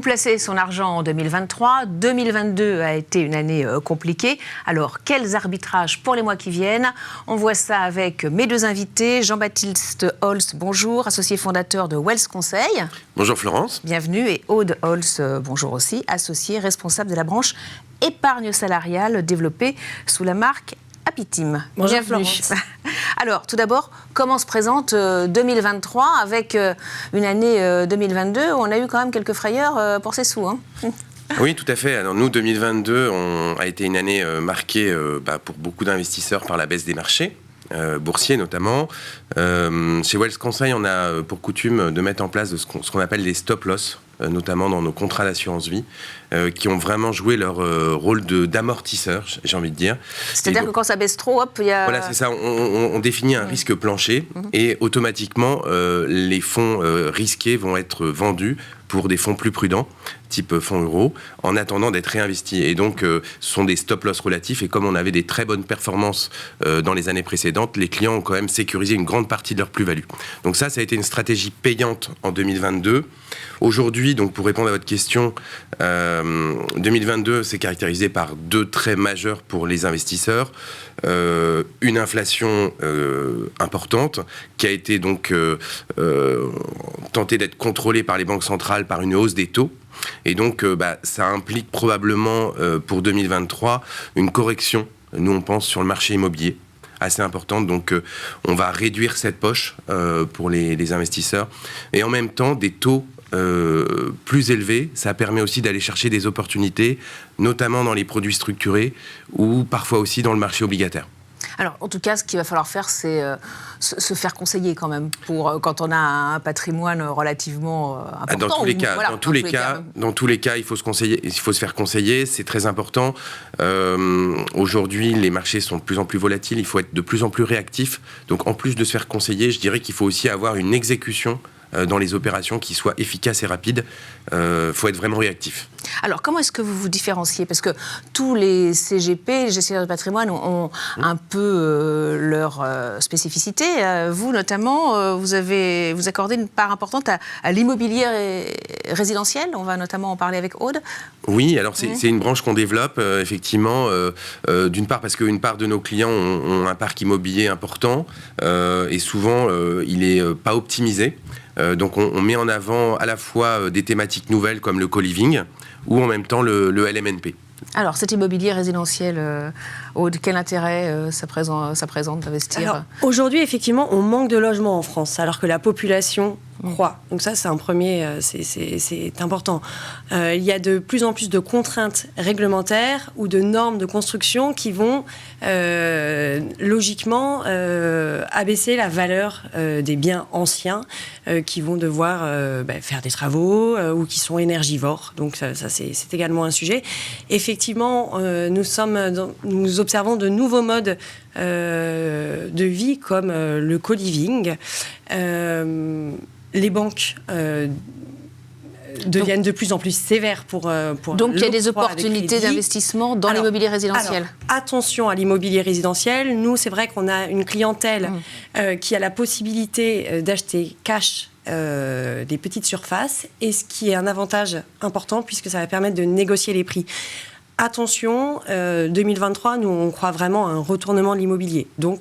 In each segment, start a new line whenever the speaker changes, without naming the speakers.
Où placer son argent en 2023 ? 2022 a été une année compliquée. Alors, quels arbitrages pour les mois qui viennent ? On voit ça avec mes deux invités. Jean-Baptiste Holz, bonjour, associé fondateur de Wealth Conseil.
Bonjour Florence.
Bienvenue. Et Aude Holz, bonjour aussi, associé responsable de la branche épargne salariale développée sous la marque Apitim.
Bonjour
Bienvenue.
Florence.
Alors, tout d'abord, comment se présente 2023 avec une année 2022 où on a eu quand même quelques frayeurs pour ses sous, hein.
Oui, tout à fait. Alors nous, 2022 a été une année marquée pour beaucoup d'investisseurs par la baisse des marchés. Boursiers notamment. Chez Wealth Conseil, on a pour coutume de mettre en place ce qu'on appelle des stop-loss, notamment dans nos contrats d'assurance vie, qui ont vraiment joué leur rôle d'amortisseur, j'ai envie de dire.
C'est-à-dire que quand ça baisse trop, hop, il y a...
Voilà, c'est ça. On définit un risque plancher et automatiquement, les fonds risqués vont être vendus pour des fonds plus prudents, type fonds euros, en attendant d'être réinvestis. Et donc, ce sont des stop-loss relatifs. Et comme on avait des très bonnes performances dans les années précédentes, les clients ont quand même sécurisé une grande partie de leur plus-value. Donc ça a été une stratégie payante en 2022. Aujourd'hui, donc pour répondre à votre question, 2022 s'est caractérisé par deux traits majeurs pour les investisseurs. Une inflation importante qui a été donc tentée d'être contrôlée par les banques centrales par une hausse des taux. Et donc, ça implique probablement pour 2023 une correction, nous on pense, sur le marché immobilier assez importante. Donc, on va réduire cette poche pour les investisseurs. Et en même temps, des taux plus élevés, ça permet aussi d'aller chercher des opportunités, notamment dans les produits structurés ou parfois aussi dans le marché obligataire.
Alors, en tout cas, ce qu'il va falloir faire, c'est se faire conseiller quand même, quand on a un patrimoine relativement important.
Dans tous les cas, il faut se faire conseiller, c'est très important. Aujourd'hui, les marchés sont de plus en plus volatiles, il faut être de plus en plus réactif. Donc, en plus de se faire conseiller, je dirais qu'il faut aussi avoir une exécution dans les opérations qui soient efficaces et rapides. Faut être vraiment réactif.
Alors, comment est-ce que vous vous différenciez ? Parce que tous les CGP, les gestionnaires de patrimoine, ont un peu leur spécificité. Vous, notamment, vous accordez une part importante à l'immobilier résidentiel. On va notamment en parler avec Aude.
Oui, alors c'est une branche qu'on développe, effectivement, d'une part parce qu'une part de nos clients ont un parc immobilier important et souvent, il n'est pas optimisé. Donc on met en avant à la fois des thématiques nouvelles comme le co-living ou en même temps le LMNP.
Alors cet immobilier résidentiel, Aude, quel intérêt ça présente d'investir ?
Alors, aujourd'hui, effectivement, on manque de logements en France, alors que la population croît. Donc ça, c'est un premier, c'est important. Il y a de plus en plus de contraintes réglementaires ou de normes de construction qui vont logiquement abaisser la valeur des biens anciens qui vont devoir faire des travaux ou qui sont énergivores. Donc ça c'est également un sujet. Effectivement, nous observons de nouveaux modes de vie comme le co-living. Les banques deviennent de plus en plus sévères pour
donc il y a des opportunités d'investissement dans l'immobilier résidentiel.
Alors, attention à l'immobilier résidentiel. Nous, c'est vrai qu'on a une clientèle qui a la possibilité d'acheter cash des petites surfaces, et ce qui est un avantage important puisque ça va permettre de négocier les prix. Attention, 2023, nous, on croit vraiment à un retournement de l'immobilier. Donc,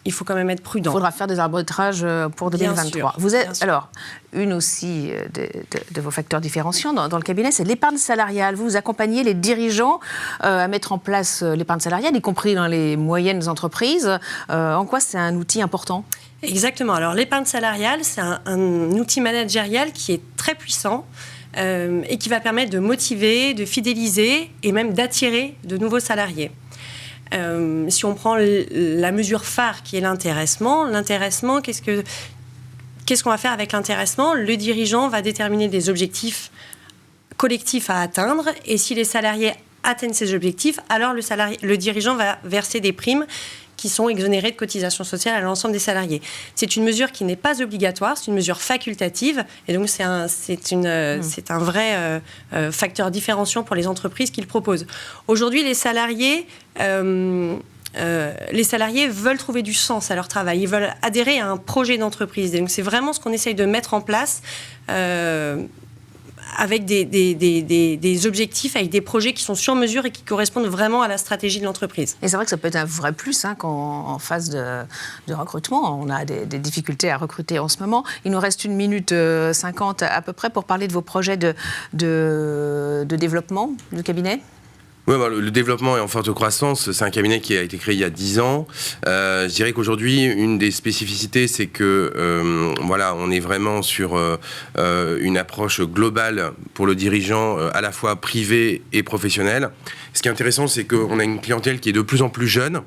il faut quand même être prudent.
Il faudra faire des arbitrages pour 2023. Vous êtes, alors, une aussi de vos facteurs différenciants dans le cabinet, c'est l'épargne salariale. Vous accompagnez les dirigeants à mettre en place l'épargne salariale, y compris dans les moyennes entreprises. En quoi c'est un outil important ?
Exactement. Alors, l'épargne salariale, c'est un outil managérial qui est très puissant et qui va permettre de motiver, de fidéliser et même d'attirer de nouveaux salariés. Si on prend la mesure phare qui est l'intéressement, qu'est-ce qu'on va faire avec l'intéressement ? Le dirigeant va déterminer des objectifs collectifs à atteindre, et si les salariés atteignent ces objectifs, alors le dirigeant va verser des primes qui sont exonérées de cotisations sociales à l'ensemble des salariés. C'est une mesure qui n'est pas obligatoire, c'est une mesure facultative, et donc c'est un vrai facteur différenciant pour les entreprises qui le proposent. Aujourd'hui, les salariés veulent trouver du sens à leur travail, ils veulent adhérer à un projet d'entreprise, et donc c'est vraiment ce qu'on essaye de mettre en place avec des objectifs, avec des projets qui sont sur mesure et qui correspondent vraiment à la stratégie de l'entreprise.
Et c'est vrai que ça peut être un vrai plus quand en phase de recrutement, on a des difficultés à recruter en ce moment. Il nous reste 1 minute 50 à peu près pour parler de vos projets de développement du cabinet.
Oui, le développement est en forte croissance. C'est un cabinet qui a été créé il y a 10 ans. Je dirais qu'aujourd'hui, une des spécificités, c'est que on est vraiment sur une approche globale pour le dirigeant, à la fois privé et professionnel. Ce qui est intéressant, c'est qu'on a une clientèle qui est de plus en plus jeune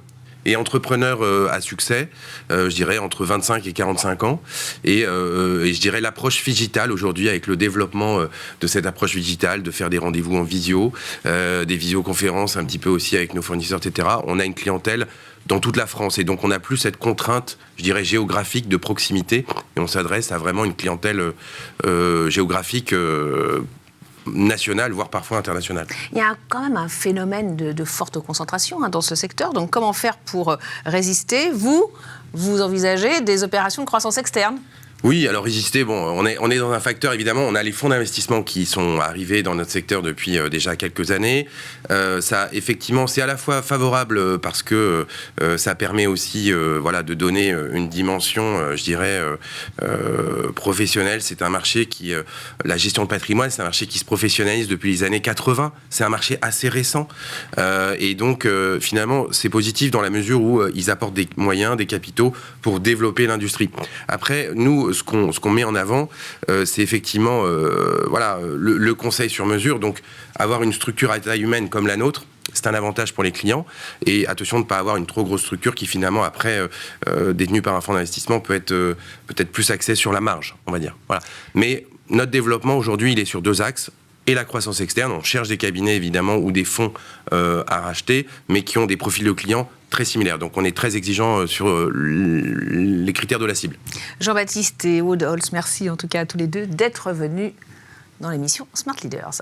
et entrepreneur à succès, je dirais entre 25 et 45 ans. Et je dirais l'approche digitale aujourd'hui, avec le développement de cette approche digitale, de faire des rendez-vous en visio, des visioconférences un petit peu aussi avec nos fournisseurs, etc. On a une clientèle dans toute la France. Et donc, on n'a plus cette contrainte, je dirais, géographique de proximité. Et on s'adresse à vraiment une clientèle géographique nationale, voire parfois internationale.
Il y a quand même un phénomène de forte concentration dans ce secteur. Donc, comment faire pour résister ? Vous envisagez des opérations de croissance externe ?
Oui, alors résister, on est dans un facteur, évidemment, on a les fonds d'investissement qui sont arrivés dans notre secteur depuis déjà quelques années. Ça, effectivement, c'est à la fois favorable parce que ça permet aussi de donner une dimension, je dirais, professionnelle. C'est un marché qui, la gestion de patrimoine, c'est un marché qui se professionnalise depuis les années 80. C'est un marché assez récent. Et donc, finalement, c'est positif dans la mesure où ils apportent des moyens, des capitaux pour développer l'industrie. Après, nous, ce qu'on met en avant, c'est effectivement le conseil sur mesure. Donc, avoir une structure à taille humaine comme la nôtre, c'est un avantage pour les clients. Et attention de ne pas avoir une trop grosse structure qui, finalement, après, détenue par un fonds d'investissement, peut être peut-être plus axée sur la marge, on va dire. Voilà. Mais notre développement, aujourd'hui, il est sur 2 axes. Et la croissance externe, on cherche des cabinets, évidemment, ou des fonds à racheter, mais qui ont des profils de clients très similaires. Donc, on est très exigeant sur les critères de la cible.
Jean-Baptiste et Aude Holtz, merci en tout cas à tous les deux d'être venus dans l'émission Smart Leaders.